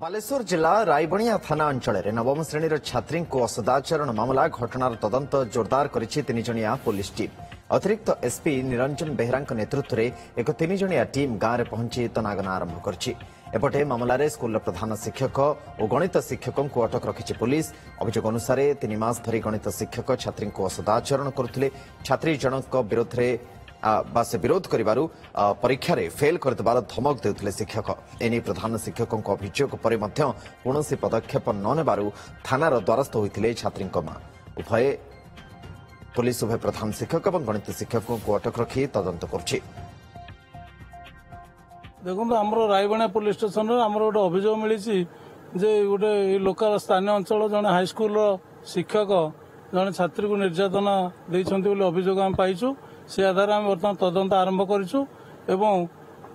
बालेश्वर जिला रायबणिया थाना अंचल नवम श्रेणी छात्री को असदाचरण मामला घटनार तदंत जोरदार करिछि 3 जणिया पुलिस टीम। अतिरिक्त एसपी निरंजन बेहरा नेतृत्व में एक 3 जणिया टीम गांव में पहुंची तनागना आरंभ करछि। एपटे मामलें स्कूल प्रधान शिक्षक और गणित शिक्षकों को अटक रखिछि पुलिस। अभियोग अनुसार 3 मास धरी गणित शिक्षक छात्री को असदाचरण करुथिले। छात्री जनक विरोध से विरोध करिबारु परीक्षा रे फेल करदेबार धमक देउथिले शिक्षक। एनी प्रधान शिक्षकों अभियोग पर कौनसी पदक्षेप न नेबारु थानार द्वारस्थ होइथिले छात्री मां। पुलिस उभय प्रधान शिक्षक और गणित शिक्षकों को अटक रखी तदंत करछि। देखो आम रायबणिया पुलिस स्टेशन आम गोटे अभियोग मिली जे गोटे लोकल स्थानीय अंचल जड़े हाईस्कल शिक्षक जड़े छात्री को निर्यातना देते अभियोग आम पाइछु। से आधार आम बर्तमान तदंत आरंभ करूँ।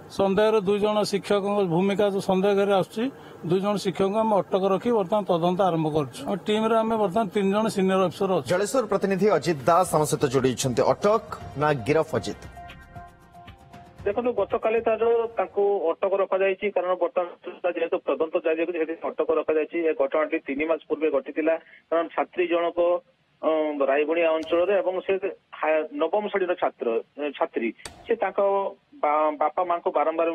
सन्देह 2 जन शिक्षक भूमिका जो सन्देह आसुच्ची 2 जन शिक्षक आम अटक रखी बर्तमान तदंत आरंभ करूँ। टीम रे आम बर्तमान 3 जन सीनियर अफिसर अच्छे। जलेश्वर प्रतिनिधि अजित दास आम सहित जोड़ी अटक ना गिरफ अजित देखो गत काली अटक रखा कारण बर्तमान जेहेतु तदंत जारी अटक रखा घटना 3 मास पूर्व घटी कारण छात्री जनक रायबणिया अंचल से नवम श्रेणी छात्री से बापा माँ को बारंबार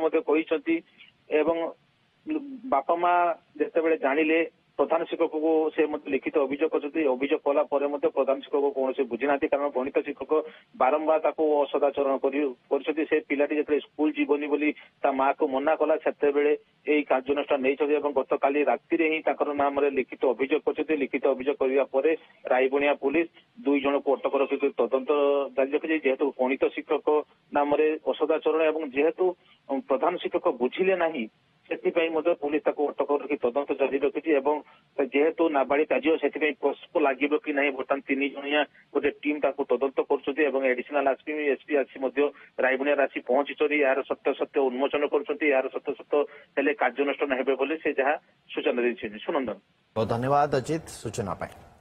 बापा माँ जिते जानिले प्रधान शिक्षक को से लिखित अभियोग कला प्रधान शिक्षक को कौन से बुझी ना कारण गणित शिक्षक बारंबार असदाचरण कर पिलाटी जो स्कूल जीवनी बोली माँ को मना कला से कार्यानुष्ठान नहीं। गत काली राति ही नाम लिखित अभियोग कर लिखित अभियोग करने रायबणिया पुलिस 2 जन को अटक रखी तदंत जारी रखी। जेहेतु गणित शिक्षक नाम असदाचरण जेहेतु प्रधान शिक्षक बुझिले नहीं से पुलिस अटक रखी तदंत जारी रखी। जेहेतु नाबालिग आज से पोस्को लगे कि ना बर्तमान 3 जणिया गोटे टीम तदंत कर एडिशनल एसपी आसी रायबणिया आसी पहुंची यार सत्य सत्य उन्मोचन कर यार सत्य सत्य कार्यानुष्ठान हेबे बोली से जहाँ सूचना दी। सुनंदन बहुत धन्यवाद अजित सूचना पाए।